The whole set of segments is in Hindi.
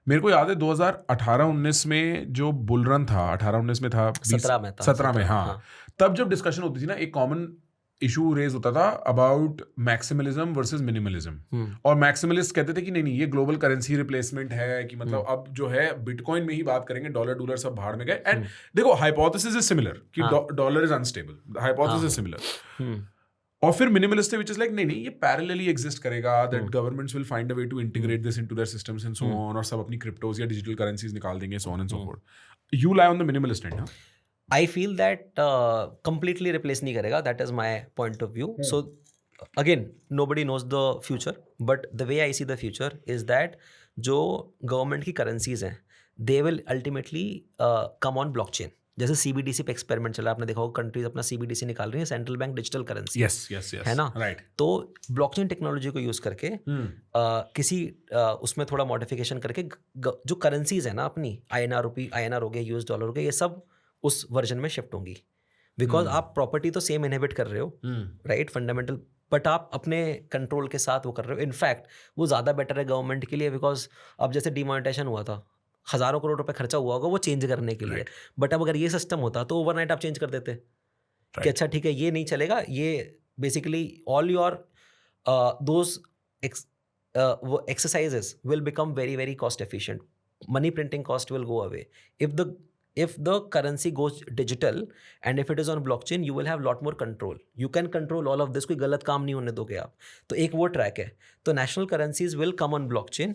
मेरे को याद है 2018-19 में जो बुल रन था, 18-19 में था, 17 में था, 17 में, 17 हाँ, तब जब डिस्कशन होती थी ना, एक कॉमन इशू रेज होता था अबाउट मैक्सिमलिज्म वर्सेस मिनिमलिज्म। और मैक्सिमलिस्ट कहते थे कि नहीं ये ग्लोबल करेंसी रिप्लेसमेंट है, कि मतलब अब जो है बिटकॉइन में ही बात करेंगे, डॉलर सब भाड़ में गए। एंड देखो, हाइपोथेसिस इज सिमिलर कि dollar is unstable, hypothesis is similar. और फिर मिनिमलिस्ट विच इज लाइक नहीं ये पैरेलली एग्जिस्ट करेगा, that governments will find a way to integrate this into their systems and so on, और सब अपनी क्रिप्टोज या डिजिटल करेंसीज निकाल देंगे, so on and so forth. You lie on the minimalist end? I feel that completely replace नहीं करेगा. That is my point of view. So again, nobody knows the future, but the way I see the future is that जो गवर्नमेंट की करेंसीज हैं, they will ultimately come on blockchain. जैसे CBDC पे एक्सपेरिमेंट चला, आपने देखा होगा, कंट्रीज अपना CBDC निकाल रही है, central bank digital currency, yes है ना? राइट। तो ब्लॉकचेन टेक्नोलॉजी को यूज करके किसी उसमें थोड़ा मॉडिफिकेशन करके जो करेंसीज है ना अपनी, INR हो गया, US डॉलर हो गया, ये सब उस वर्जन में शिफ्ट होंगी। बिकॉज आप प्रॉपर्टी तो सेम इनहेबिट कर रहे हो, राइट, फंडामेंटल, बट आप अपने कंट्रोल के साथ वो कर रहे हो। इनफैक्ट वो ज़्यादा बेटर है गवर्नमेंट के लिए, बिकॉज अब जैसे डिमोनेटाइजेशन हुआ था, हज़ारों करोड़ रुपए खर्चा हुआ होगा वो चेंज करने के लिए, बट अब अगर ये सिस्टम होता तो ओवरनाइट आप चेंज कर देते कि अच्छा ठीक है ये नहीं चलेगा, ये basically all your those exercises will become very very cost efficient. Money printing cost will go away if the currency goes digital, and if it is on blockchain you will have lot more control. You can control all of this. कोई गलत काम नहीं होने दोगे आप, तो एक वो ट्रैक है। तो national currencies will come on blockchain,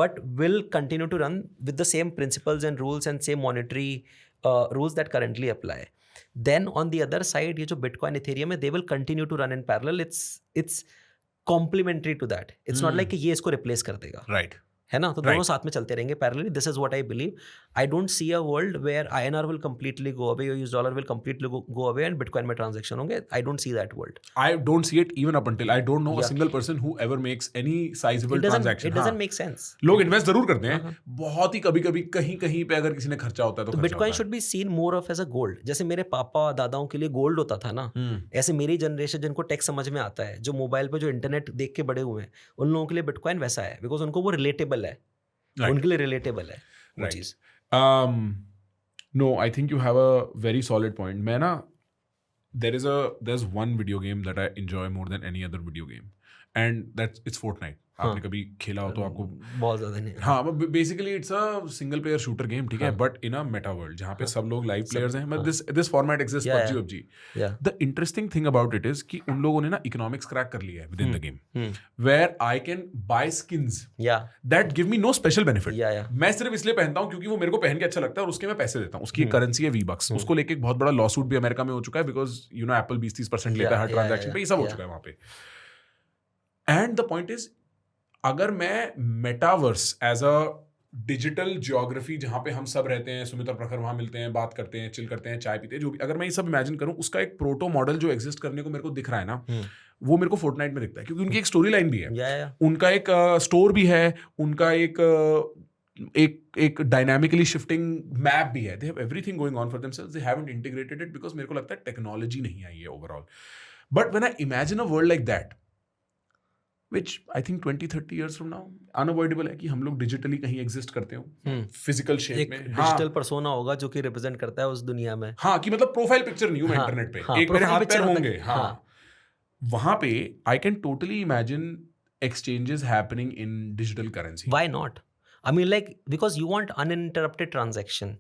but will continue to run with the same principles and rules and same monetary rules that currently apply. Then on the other side, ये जो Bitcoin, Ethereum है, they will continue to run in parallel. It's complementary to that. It's not like कि ये इसको replace कर देगा, राइट। है ना? तो दोनों साथ में चलते रहेंगे parallelly. This is what I believe. I don't see a world where INR will completely go away or US dollar will completely go away and Bitcoin में transaction होंगे. I don't see that world. I don't see it even up until I don't know a single person who ever makes any sizable transaction. It doesn't make sense. लोग इन्वेस्ट जरूर करते हैं, बहुत ही कभी कभी कहीं कहीं पे अगर किसी ने खर्चा होता है तो Bitcoin should be seen more of as a gold. जैसे मेरे पापा दादाओं के लिए गोल्ड होता था ना, ऐसे मेरी जनरेशन जिनको टेक समझ में आता है, जो मोबाइल पे जो इंटरनेट देख के बड़े हुए हैं, उन लोगों के लिए बिटकॉइन वैसा है, बिकॉज उनको वो रिलेटेबल है, उनके लिए रिलेटेबल है वो चीज। No, I think you have a very solid point. मैं ना, there's one video game that I enjoy more than any other video game, and it's Fortnite. आपने कभी खेला हो तो आपको बहुत ज्यादा नहीं। हाँ, basically it's a single player shooter game, ठीक है, but in a Meta world जहाँ पे सब लोग लाइव प्लेयर्स हैं। मतलब this format exist PUBG। The interesting thing about it is कि उन लोगों ने ना इकोनॉमिक्स क्रैक कर लिया है within the game, where I can buy skins that give me no special benefit. मैं सिर्फ इसलिए पहनता हूँ क्योंकि वो मेरे को पहन के अच्छा लगता है और उसके मैं पैसे देता हूँ। उसकी एक करेंसी है V-Bucks, उसको लेके एक बहुत बड़ा लॉ सूट भी अमेरिका में हो चुका है, बिकॉज यू नो एप्पल 20-30% लेता है हर ट्रांजैक्शन पे, ये सब हो चुका है वहाँ पे। एंड द पॉइंट इज, अगर मैं metaverse as a digital geography जहाँ पे हम सब रहते हैं, सुमित और प्रखर वहाँ मिलते हैं, बात करते हैं, चिल करते हैं, चाय पीते हैं, जो भी, अगर मैं ये सब इमेजिन करूँ, उसका एक प्रोटो मॉडल जो एग्जिस्ट करने को मेरे को दिख रहा है ना, वो मेरे को फोर्टनाइट में दिखता है, क्योंकि उनकी एक स्टोरी लाइन भी है, उनका एक स्टोर भी है, उनका एक डायनामिकली शिफ्टिंग मैप भी है, they have everything going on for themselves, they haven't integrated it because मेरे को लगता है टेक्नोलॉजी नहीं आई है overall. But when I imagine a world like that, which I think 20-30 years from now unavoidable है कि हम लोग डिजिटली कहीं एग्जिस्ट करते हो, फिजिकल शेप में, डिजिटल पर्सोना होगा जो कि रिप्रेजेंट करता है उस दुनिया में। हाँ, कि मतलब प्रोफाइल पिक्चर नहीं हूँ मैं इंटरनेट पे, एक मेरे हाथ पैर होंगे, हाँ, वहां पे I can totally imagine exchanges happening in digital currency. Why not? I mean, like, because you want uninterrupted transaction,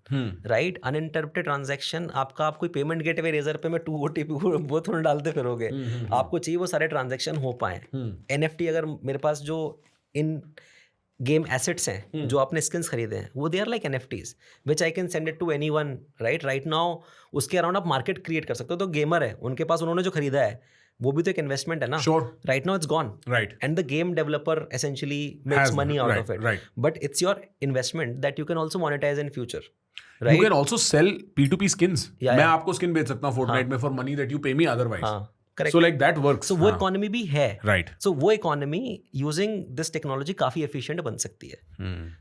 right? Uninterrupted transaction, आप कोई पेमेंट गेटवे रेजर पे मैं 2 OTP वो थोड़ा डालते फिरोगे, आपको चाहिए वो सारे ट्रांजैक्शन हो पाए। NFT, अगर मेरे पास जो इन गेम एसेट्स हैं, जो आपने स्किन्स खरीदे हैं, वो they are like NFTs which I can send it to anyone, right now. उसके अराउंड आप मार्केट क्रिएट कर सकते हो। तो गेमर है, उनके पास उन्होंने जो खरीदा है वो भी तो एक इन्वेस्टमेंट है ना। Right now it's gone, right, and the game developer essentially makes money out of it, but it's your investment that you can also monetise in future, right? You can also sell P2P skins. मैं आपको स्किन बेच सकता हूँ फोर्टनाइट में फॉर मनी दैट यू पे me otherwise. Correct. So like that works. So वो इकोनॉमी भी है, right? So वो इकोनॉमी यूजिंग दिस टेक्नोलॉजी काफी एफिशिएंट बन सकती है।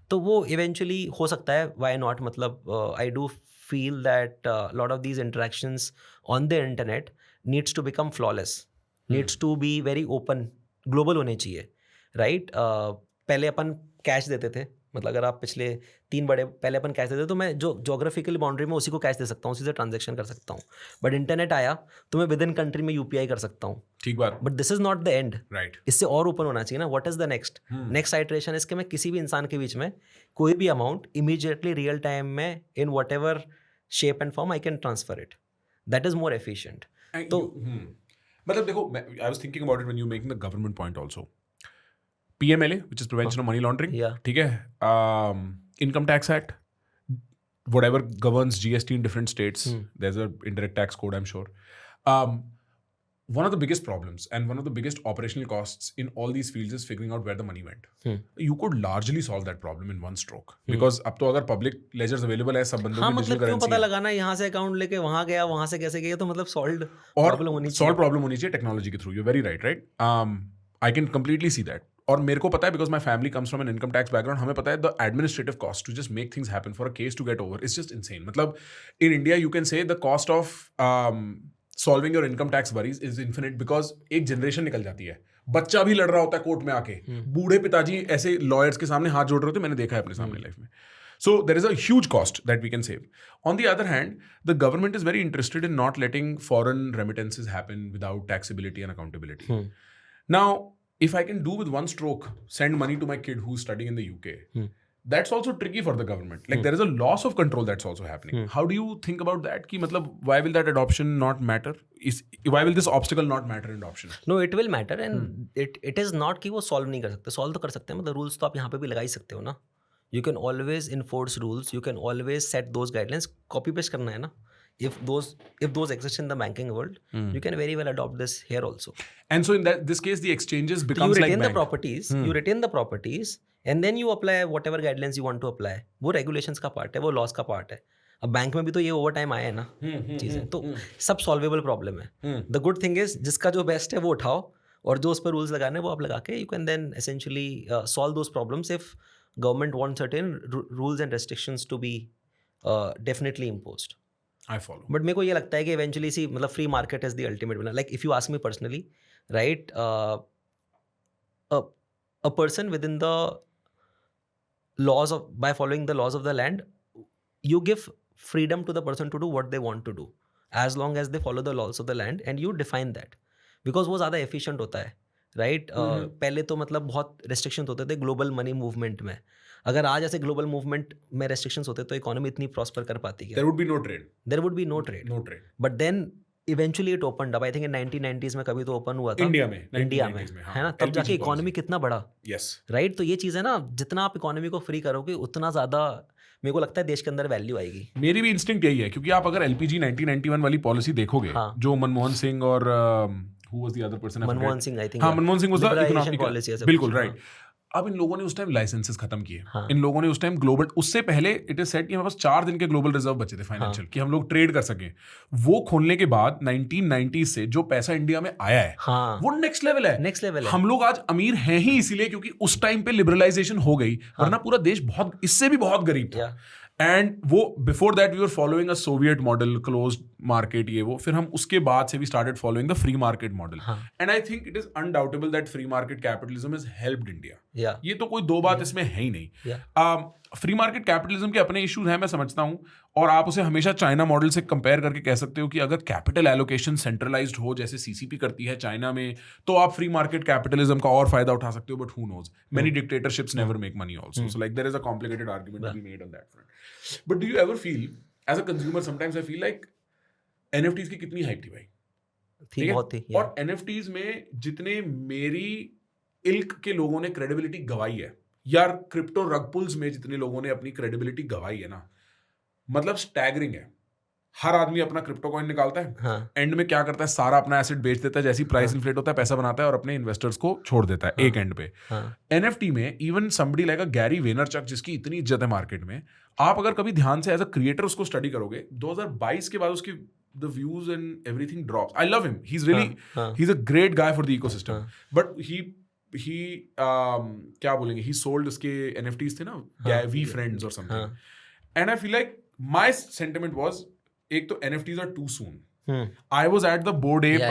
तो वो इवेंचुअली हो सकता है, व्हाई नॉट? मतलब I do feel that lot of these interactions on the internet needs to become flawless, needs to be very open, global होने चाहिए, राइट? पहले अपन कैश देते थे, मतलब अगर आप पिछले 3 बड़े पहले अपन कैश देते तो मैं जो जोग्राफिकल बाउंड्री में उसी को कैश दे सकता हूँ, उसी से ट्रांजेक्शन कर सकता हूँ. बट इंटरनेट आया तो मैं विद इन कंट्री में यूपीआई कर सकता हूँ. ठीक बात. But this is not the end. Right. इससे और ओपन होना चाहिए ना. What is the next iteration इसके, मैं किसी भी इंसान के बीच में कोई भी अमाउंट इमीडिएटली रियल टाइम में in what ever shape and form I can transfer it. That is more efficient. तो मतलब देखो, I was thinking about it when you making the government point also. PMLA, which is Prevention of Money Laundering. Yeah. ठीक है. Income Tax Act, whatever governs GST in different states. There's a indirect tax code, I'm sure. One of the biggest problems and one of the biggest operational costs in all these fields is figuring out where the money went. You could largely solve that problem in one stroke. Because अब तो अगर public ledgers available है सब बंदों की digital क्यों currency पता है. लगाना यहाँ से अकाउंट लेके वहाँ गया, वहाँ से कैसे गया, तो मतलब solved और problem होनी चाहिए. solved problem होनी चाहिए technology के through. You're very right? I can completely see that. और मेरे को पता है because my family comes from an income tax background, हमें पता है the administrative cost to just make things happen for a case to get over is just insane. मतलब in India you can say the cost of solving your income tax worries is infinite because एक जनरेशन निकल जाती है, बच्चा भी लड़ रहा होता है कोर्ट में आके, बूढ़े पिताजी ऐसे लॉयर्स के सामने हाथ जोड़ रहे होते, मैंने देखा है अपने सामने लाइफ में. So there is a huge cost that we can save. On the other hand, the government is very interested in not letting foreign remittances happen without taxability and accountability. Now, if I can do with one stroke, send money to my kid who's studying in the UK, that's also tricky for the government. Like there is a loss of control that's also happening. How do you think about that? Ki, matlab, why will that adoption not matter? Why will this obstacle not matter in adoption? No, it will matter and it is not कि वो solve नहीं कर सकते. Solve तो कर सकते हैं, मतलब rules तो आप यहाँ पे भी लगा ही सकते हो ना. You can always enforce rules. You can always set those guidelines. Copy paste करना है ना. If those exist in the banking world, you can very well adopt this here also. And so in this case, the exchanges becomes like bank. You retain the properties, and then you apply whatever guidelines you want to apply. वो regulations का part है, वो laws का part है. अब बैंक में भी तो ये ओवर टाइम आया है ना चीज़ें, तो सब सॉल्वेबल प्रॉब्लम है. द गुड थिंग इज जिसका जो बेस्ट है वो उठाओ, और जो उस पर रूल्स लगाने वो आप लगा के you can then essentially solve those problems if government want certain rules and restrictions to be definitely imposed. I follow. But मेरे को ये लगता है कि इवेंचुअली सी मतलब free market is the ultimate winner. Like if you ask me personally, right, a person within the laws of, by following the laws of the land, you give freedom to the person to do what they want to do as long as they follow the laws of the land and you define that, because वो ज़्यादा efficient होता है, right? पहले तो मतलब बहुत restrictions होते थे ग्लोबल मनी मूवमेंट में. अगर आज ऐसे ग्लोबल मूवमेंट में restrictions होते तो इकोनॉमी इतनी प्रॉस्पर कर पाती है. There would be no trade. There would be no trade. No trade. But then eventually it opened up. I think in 1990s में कभी तो ओपन हुआ था इंडिया में हाँ, है ना, तब जाके इकोनॉमी कितना बड़ा. Yes. राइट. तो ये चीज़ है ना, जितना आप इकोनॉमी को फ्री करोगे उतना ज़्यादा मेरे को लगता है देश के अंदर वैल्यू आएगी. मेरी भी इंस्टिंक्ट यही है, क्योंकि आप अगर LPG 1991 वाली पॉलिसी देखोगे, जो मनमोहन सिंह और who was the other person? Manmohan Singh, I think. हाँ, Manmohan Singh was the economic policy. बिल्कुल राइट. अब इन लोगों ने उस टाइम लाइसेंसेस खत्म किए. इन लोगों ने उस टाइम ग्लोबल, उससे पहले इट इज सेट कि हमारे पास 4 दिन के ग्लोबल रिजर्व बचे थे फाइनेंशियल, कि हम लोग ट्रेड कर सकें. वो खोलने के बाद 1990 से जो पैसा इंडिया में आया है, वो नेक्स्ट लेवल है. हम लोग आज अमीर हैं ही इसीलिए क्योंकि उस टाइम पे लिबरलाइजेशन हो गई, वरना पूरा देश बहुत इससे भी बहुत गरीब था. एंड वो before that we were following a Soviet model, closed market, ये वो. फिर हम उसके बाद से we started following the free market model. And I think it is undoubtable that free market capitalism has helped India. ये तो कोई दो बात इसमें है ही नहीं. फ्री मार्केट कैपिटलिज्म के अपने इश्यूज हैं, मैं समझता हूँ, और आप उसे हमेशा चाइना मॉडल से कंपेयर करके कह सकते हो कि अगर कैपिटल एलोकेशन सेंट्रलाइज्ड हो जैसे सीसीपी करती है चाइना में, तो आप फ्री मार्केट कैपिटलिज्म का और फायदा उठा सकते हो. But who knows, many dictatorships never make money also. So like there is a complicated argument to be made on that front. But do you ever feel as a consumer, sometimes I feel like NFTs की कितनी हाइप थी भाई, बहुत थी. और NFTs में जितने मेरी इल्क के लोगों ने क्रेडिबिलिटी गवाई है यार, क्रिप्टो रग पुल्स में जितने लोगों ने अपनी क्रेडिबिलिटी गवाई है ना, मतलब स्टैगरिंग है. हर आदमी अपना क्रिप्टो कॉइन निकालता है, एंड में क्या करता है, सारा अपना एसेट बेच देता है, जैसी प्राइस इन्फ्लेट होता है पैसा बनाता है और अपने इन्वेस्टर्स को छोड़ देता है एक एंड पे. NFT में इवन समबडी लाइक अ गैरी वेनरचक, जिसकी इतनी इज्जत है मार्केट में, आप अगर कभी ध्यान से एज अ क्रिएटर उसको स्टडी करोगे, 2022 के बाद उसकी the views and everything drops. I love him. He's really he's a great guy for the ecosystem. But he क्या बोलेंगे, he sold उसके NFTs थे ना, V Friends or something. And I feel like my sentiment was, एक तो NFTs are too soon. I was at the Bored Ape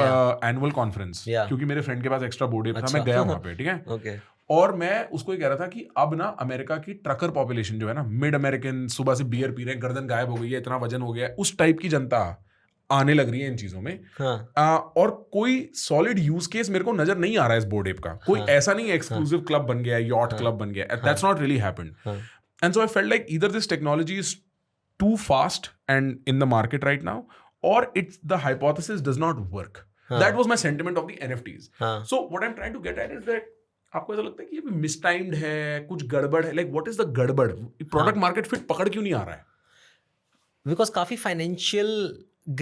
annual conference, क्योंकि मेरे फ्रेंड के पास एक्स्ट्रा Bored Ape था, मैं गया वहाँ पे, ठीक है. और मैं उसको ये कह रहा था कि अब ना अमेरिका की ट्रकर पॉपुलेशन जो है ना, मिड अमेरिकन, सुबह से बियर पी रहे हैं, गर्दन गायब हो गई है, इतना वजन हो गया है, उस टाइप की जनता आने लग रही है इन चीजों में। और कोई सॉलिड यूज केस मेरे को नजर नहीं आ रहा है इस बोर्ड एप का। कोई ऐसा नहीं है एक्सक्लूसिव क्लब बन गया, यॉट क्लब बन गया, that's not really happened. And so I felt like either this technology is too fast and in the market right now, or it's the hypothesis does not work. That was my sentiment of the NFTs. So what I'm trying to get at is that आपको ऐसा लगता है कि ये मिसटाइम्ड है, कुछ गड़बड़ है? लाइक व्हाट इज द गड़बड़? प्रोडक्ट मार्केट फिट पकड़ क्यों नहीं आ रहा है? बिकॉज काफी फाइनेंशियल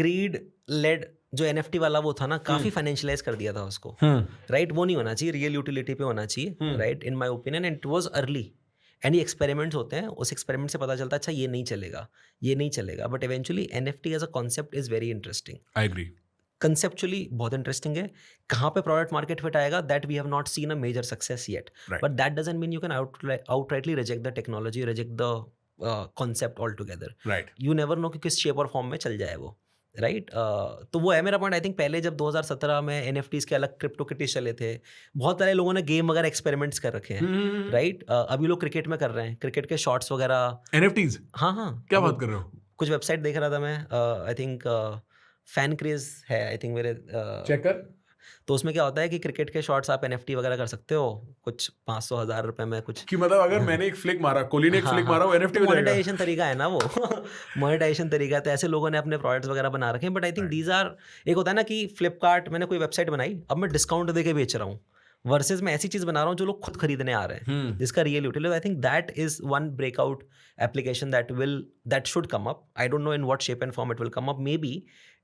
ग्रीड लेड जो NFT वाला वो था ना, काफी फाइनेंशियलाइज कर दिया था उसको, राइट? वो नहीं होना चाहिए, रियल यूटिलिटी पे होना चाहिए, right? In my opinion, and it was early. Any experiments होते हैं, उस एक्सपेरिमेंट से पता चलता है अच्छा ये नहीं चलेगा, ये नहीं चलेगा, but eventually NFT as a concept is very interesting. I agree. Conceptually बहुत इंटरेस्टिंग है। कहाँ पे प्रोडक्ट मार्केट फिट आएगा, that we have not seen a major success yet, but that doesn't mean you can outrightly reject the technology, reject the concept all together, right? You never know कि किस शेप और फॉर्म में चल जाए वो, राइट? तो वो है मेरा पॉइंट। आई थिंक पहले जब 2017 में NFTs के अलग क्रिप्टो किटीज चले थे, बहुत सारे लोगों ने गेम वगैरह एक्सपेरिमेंट्स कर रखे हैं, राइट? अभी लोग क्रिकेट में कर रहे हैं, क्रिकेट के शॉट्स वगैरह NFTs। हाँ, क्या बात कर रहे हो? कुछ वेबसाइट देख रहा था मैं, आई थिंक फैन क्रेज है, आई थिंक मेरे चेक कर। तो उसमें क्या होता है कि क्रिकेट के शॉट्स आप NFT वगैरह कर सकते हो, कुछ 500,000 रुपए में कुछ कि मतलब अगर मैंने एक फ्लिक मारा, कोहली ने एक फ्लिक मारा, वो NFT हो जाएगा। मोनेटाइजेशन तरीका है ना वो मोनेटाइजेशन तरीका है, तो ऐसे लोगों ने अपने प्रोडक्ट्स वगैरह बना रखे हैं। But I think these are, एक होता है ना कि फ्लिपकार्ट, मैंने कोई वेबसाइट बनाई, अब मैं डिस्काउंट दे के बेच रहा हूँ, वर्सेज मैं ऐसी चीज बना रहा हूँ जो लोग खुद खरीदने आ रहे हैं, जिसका real utility. I think that is one breakout application that should come up. I don't know in what shape and form it will come up. May be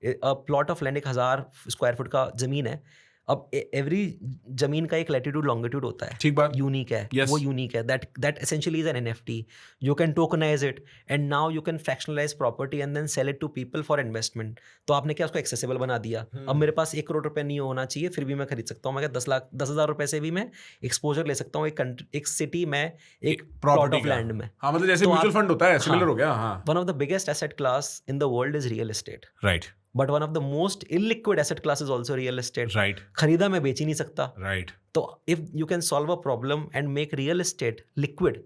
a plot of land 1000 square foot का जमीन है, अब एवरी जमीन का एक लैटिट्यूड लॉन्गिट्यूड होता है, ठीक बात, यूनिक है, yes. वो यूनिक है, that essentially is an NFT। You can tokenize it and now you can fractionalize property and then sell it to people for investment. तो आपने क्या उसको एक्सेसिबल बना दिया। अब मेरे पास 1 करोड़ रुपए नहीं होना चाहिए, फिर भी मैं खरीद सकता हूँ। मैं 10,000 रुपए से भी मैं एक्सपोजर ले सकता हूँ एक सिटी में, एक प्लॉट ऑफ लैंड में। हाँ, मतलब जैसे म्यूचुअल फंड होता है, सिमिलर हो गया। हाँ, one of the biggest asset class in the world is real estate, right? But one of the most illiquid asset class is also real estate, right? खरीदा मैं बेच ही नहीं सकता, राइट? तो if you can solve a problem and make real estate liquid,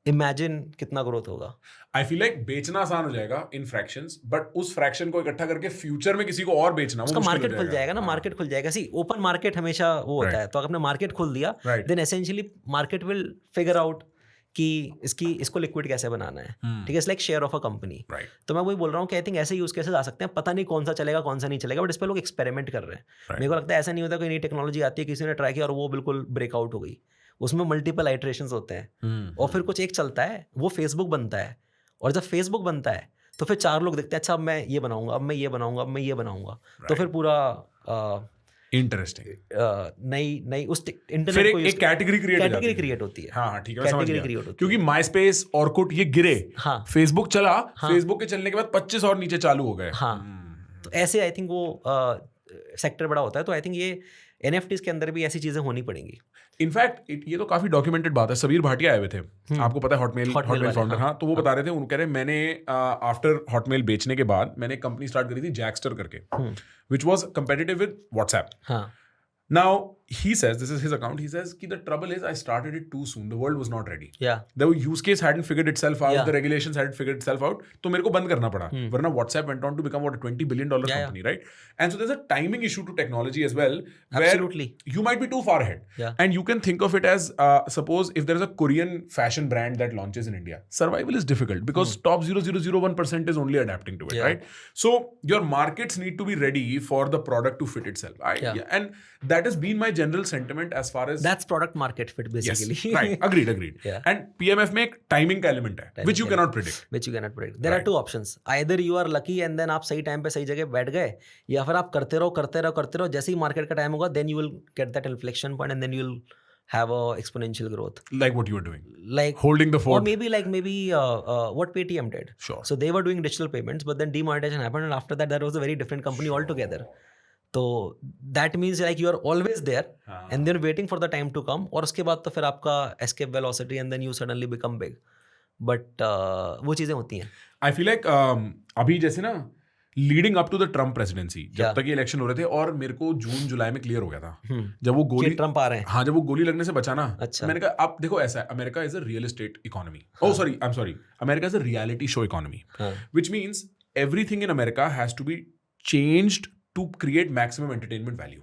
imagine कितना ग्रोथ होगा। आई फील लाइक बेचना आसान हो जाएगा इन फ्रैक्शंस, बट उस फ्रैक्शन को इकट्ठा करके फ्यूचर में किसी को और बेचना, उसका मार्केट खुल जाएगा ना, मार्केट खुल जाएगा। सी ओपन मार्केट हमेशा वो होता है, तो अगर आपने मार्केट खोल दिया, then essentially market will figure out कि इसको लिक्विड कैसे बनाना है, ठीक है? It's like share of a company. तो मैं वही बोल रहा हूँ कि आई थिंक ऐसे यूज केसेस आ सकते हैं, पता नहीं कौन सा चलेगा कौन सा नहीं चलेगा, बट इस पर लोग एक्सपेरिमेंट कर रहे हैं। मेरे को लगता है ऐसा नहीं होता कोई नई टेक्नोलॉजी आती है, किसी ने ट्राई किया और वो बिल्कुल ब्रेकआउट हो गई, उसमें मल्टीपल आइटरेशंस होते हैं, और फिर कुछ एक चलता है, वो फेसबुक बनता है, और जब फेसबुक बनता है तो फिर 4 लोग देखते हैं, अच्छा अब मैं ये बनाऊंगा, अब मैं ये बनाऊंगा, अब मैं ये बनाऊंगा, तो फिर पूरा इंटरेस्टिंग नई उस इंटरनेट को एक कैटेगरी क्रिएट होती है। हाँ, ठीक है, कैटेगरी क्रिएट होती है, क्योंकि माइस्पेस, ऑरकुट ये गिरे, हाँ, फेसबुक चला, हाँ, फेसबुक के चलने के बाद 25 और नीचे चालू हो गए। हाँ, तो ऐसे आई थिंक वो सेक्टर बड़ा होता है। तो आई थिंक ये NFTs के अंदर भी ऐसी चीजें होनी पड़ेंगी। इनफैक्ट ये तो काफी डॉक्यूमेंटेड बात है। सबीर भाटिया आए हुए थे, आपको पता है, हॉटमेल फाउंडर। हाँ, तो वो बता रहे थे, उन्होंने कह रहे मैंने आफ्टर हॉटमेल बेचने के बाद मैंने एक कंपनी स्टार्ट करी थी, जैक्स्टर करके, which was competitive with WhatsApp. Now he says, this is his account, he says कि the trouble is I started it too soon, the world was not ready, the use case hadn't figured itself out, the regulations hadn't figured itself out, तो मेरे को बंद करना पड़ा, वरना WhatsApp went on to become what, a $20 billion company, right? And so there's a timing issue to technology as well, where you might be too far ahead, and you can think of it as suppose if there is a Korean fashion brand that launches in India, survival is difficult because top 0.001% is only adapting to it, right? So your markets need to be ready for the product to fit itself, and that has been my general sentiment as far as that's product market fit basically. Yes, right, agreed. And PMF में एक timing का element है, which you cannot predict. There are 2 options, either you are lucky and then आप सही टाइम पे सही जगह बैठ गए, या फिर आप करते रहो, जैसे ही मार्केट का टाइम होगा then you will get that inflection point and then you will have a exponential growth, like what you are doing, like holding the fort, or maybe what Paytm did. Sure. So they were doing digital payments, but then demonetization happened, and after that there was a very different company altogether. तो that means like you are always there and then waiting for the time to come, और उसके बाद तो फिर आपका escape velocity and then you suddenly become big, but वो चीज़ें होती हैं। I feel like अभी जैसे ना leading up to the Trump presidency, जब तक ये इलेक्शन हो रहे थे, और मेरे को जून जुलाई में क्लियर हो गया था जब वो गोली, ट्रम्प आ रहे हैं, हाँ, जब वो गोली लगने से बचा ना, अच्छा, मैंने कहा अब देखो ऐसा है, America is a real estate economy, oh sorry, I am sorry, America is a reality show economy, which means everything in America has to be changed to create maximum entertainment value.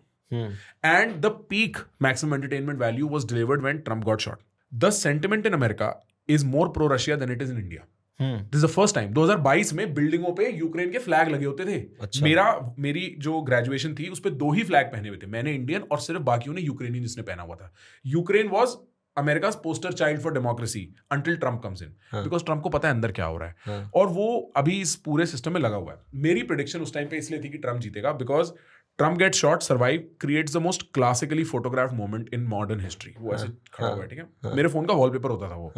And the peak maximum entertainment value was delivered when Trump got shot. The sentiment in America is more pro-Russia than it is in India. This is the first time. 2022 में बिल्डिंगों पे यूक्रेन के फ्लैग लगे होते थे. अच्छा. मेरी जो ग्रेजुएशन थी उस पे 2 ही फ्लैग पहने हुए थे. मैंने इंडियन और सिर्फ बाकियों ने यूक्रेनी जिसने पहना हुआ था. Ukraine was America's poster child for democracy until Trump comes in. Because Trump को पता है अंदर क्या हो रहा है. और वो अभी इस पूरे सिस्टम में लगा हुआ है. मेरी प्रेडिक्शन उस टाइम पे इसलिए थी कि ट्रम्प जीतेगा, because Trump gets shot, survive, creates the most classically photographed moment in modern history. वो ऐसे खड़ा हुआ है, ठीक है, मेरे फोन का वॉलपेपर होता था वो.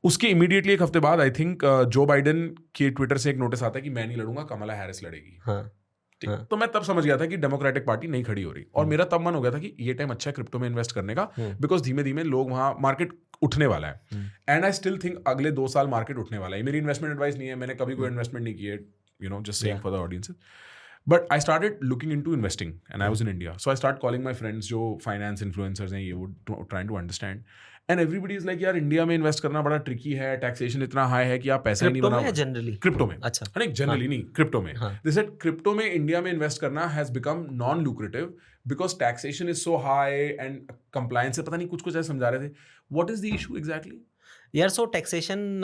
उसके इमीडिएटली एक हफ्ते बाद आई थिंक जो बाइडन के ट्विटर से एक नोटिस आता है कि मैं नहीं लड़ूंगा, कमला हैरिस लड़ेगी. ठीक, तो मैं तब समझ गया था कि डेमोक्रेटिक पार्टी नहीं खड़ी हो रही, और मेरा तब मन हो गया था कि ये टाइम अच्छा है क्रिप्टो में इन्वेस्ट करने का, बिकॉज धीमे धीमे लोग वहाँ मार्केट उठने वाला है. एंड आई स्टिल थिंक अगले 2 साल मार्केट उठने वाला है. मेरी इन्वेस्टमेंट एडवाइस नहीं है, मैंने कभी कोई इन्वेस्टमेंट नहीं की है, you know, just saying for the audiences. But I started looking into investing, and I was in India. So I started calling my friends जो finance influencers हैं, ये वो trying to understand. And everybody is like, यार इंडिया में इन्वेस्ट करना बड़ा ट्रिकी है, टैक्सेशन इतना हाई है कि आप पैसा ही नहीं बना. क्रिप्टो में जनरली, क्रिप्टो में, अच्छा, नहीं जनरली नहीं, क्रिप्टो में. They said क्रिप्टो में इंडिया में इन्वेस्ट करना has become non lucrative because taxation is so high and compliance से पता नहीं कुछ ऐसा समझा रहे थे. What is the issue exactly? यार सो टैक्सेशन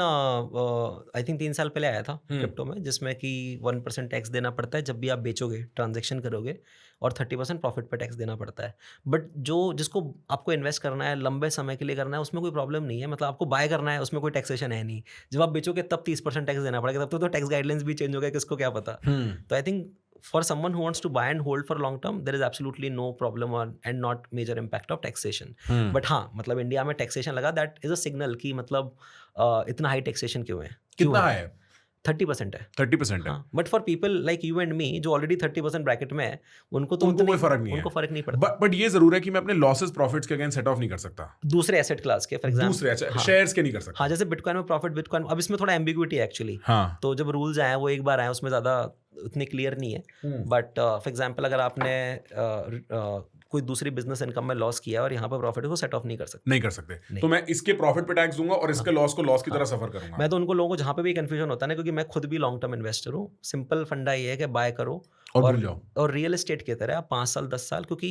आई थिंक 3 साल पहले आया था क्रिप्टो में, जिसमें कि 1% टैक्स देना पड़ता है जब भी आप बेचोगे, ट्रांजैक्शन करोगे, और 30% प्रॉफिट पे टैक्स देना पड़ता है. बट जिसको आपको इन्वेस्ट करना है, लंबे समय के लिए करना है, उसमें कोई प्रॉब्लम नहीं है. मतलब आपको बाय करना है, उसमें कोई टैक्सेशन है नहीं. जब आप बेचोगे तब 30% टैक्स देना पड़ेगा. तब तो टैक्स गाइडलाइंस भी चेंज हो गया, किसको क्या पता. तो I think for someone who wants to buy and hold for long term, there is absolutely no problem and not major impact of taxation. But हाँ, मतलब इंडिया में टैक्सेशन लगा, that is a signal कि मतलब इतना हाई टैक्सेशन क्यों है. कितना है? 30% है. 30% है. But for people like you and me जो ऑलरेडी 30% ब्रैकेट में है, उनको कोई फर्क नहीं है. उनको फर्क नहीं पड़ता. बट ये जरूर है कि मैं अपने लॉसेस प्रॉफिट्स के अगेंस्ट सेट ऑफ नहीं कर सकता. दूसरे एसेट क्लास के, फॉर एग्जांपल दूसरे शेयर्स के नहीं कर सकता. हाँ, जैसे बिटकॉइन में प्रॉफिट, बिटकॉइन अब इसमें थोड़ा एम्बिग्विटी है एक्चुअली. तो जब रूल्स आए वो एक बार आए, उसमें ज़्यादा उतनी क्लियर नहीं है. बट फॉर एग्जाम्पल अगर आपने कोई दूसरी बिजनेस इनकम में लॉस किया और यहाँ पर प्रॉफिट को सेट ऑफ नहीं कर सकते. तो मैं इसके प्रॉफिट पे टैक्स दूंगा और इसके लॉस को लॉस की तरह सफर करूंगा. मैं तो उनको लोगों को जहाँ पे भी कंफ्यूजन होता है ना, क्योंकि मैं खुद भी लॉन्ग टर्म इन्वेस्टर हूँ, सिंपल फंडा ये है कि बाय करो और रियल एस्टेट की तरह आप 5 साल 10 साल, क्योंकि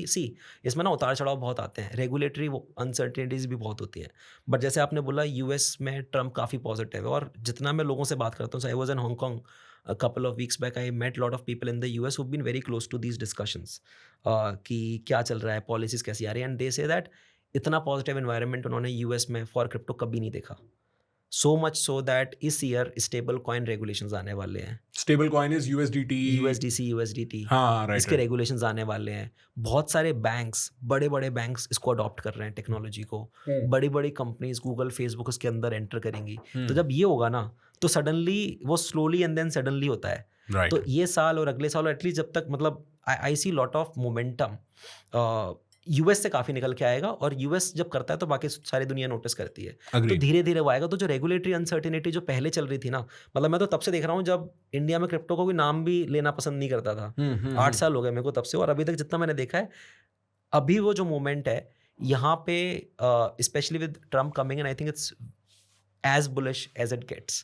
इसमें ना उतार चढ़ाव बहुत आते हैं, रेगुलेटरी अनसर्टेनिटीज भी बहुत होती है. बट जैसे आपने बोला यूएस में ट्रम्प काफ़ी पॉजिटिव है, और जितना मैं लोगों से बात करता हूँ, I was in Hong Kong a couple of weeks back, I met lot of people in the US who've been very close to these discussions कि क्या चल रहा है, पॉलिसीज कैसी आ रही है, and they say that इतना पॉजिटिव एनवायरनमेंट उन्होंने यूएस में फॉर क्रिप्टो कभी नहीं देखा. सो मच सो दैट इस ईयर स्टेबल कॉइन रेगुलेशंस आने वाले हैं. Stable coin is USDC. हाँ, राइट. इसके रेगुलेशंस आने वाले हैं. बहुत सारे बैंक्स, बड़े बैंक्स इसको अडॉप्ट कर रहे हैं टेक्नोलॉजी को. बड़ी कंपनीज, गूगल, फेसबुक उसके अंदर एंटर करेंगी. तो जब ये होगा ना, तो सडनली वो स्लोली एंड देन सडनली होता है. तो ये साल और अगले साल, एटलीस्ट जब तक, मतलब I see lot of momentum US से काफ़ी निकल के आएगा, और यूएस जब करता है तो बाकी सारी दुनिया नोटिस करती है. तो धीरे धीरे वो आएगा. तो जो रेगुलेटरी अनसर्टेनिटी जो पहले चल रही थी ना, मतलब मैं तो तब से देख रहा हूँ जब इंडिया में क्रिप्टो को कोई नाम भी लेना पसंद नहीं करता था. 8 साल हो गए मेरे को तब से, और अभी तक जितना मैंने देखा है, अभी वो जो मोमेंट है यहाँ पे, specially with Trump coming in, I think it's as bullish as it gets.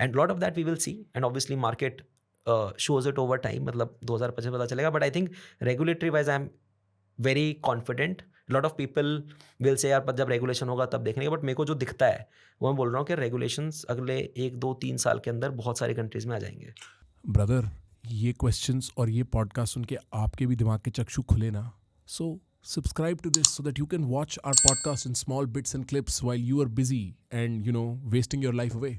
And lot of that we will see, and obviously market shows it over time. मतलब 2025 पता चलेगा. But I think regulatory wise I am very confident. Lot of people will say यार जब रेगुलेशन होगा तब देखेंगे. बट मेरे को जो दिखता है वो मैं बोल रहा हूँ कि रेगुलेशंस अगले 1-2-3 साल के अंदर बहुत सारी कंट्रीज में आ जाएंगे. ब्रदर, ये क्वेश्चंस और ये पॉडकास्ट सुन के आपके भी दिमाग के चक्षु खुले ना, सो subscribe to this so that you can watch our podcast in small bits and clips while you are busy and, wasting your life away.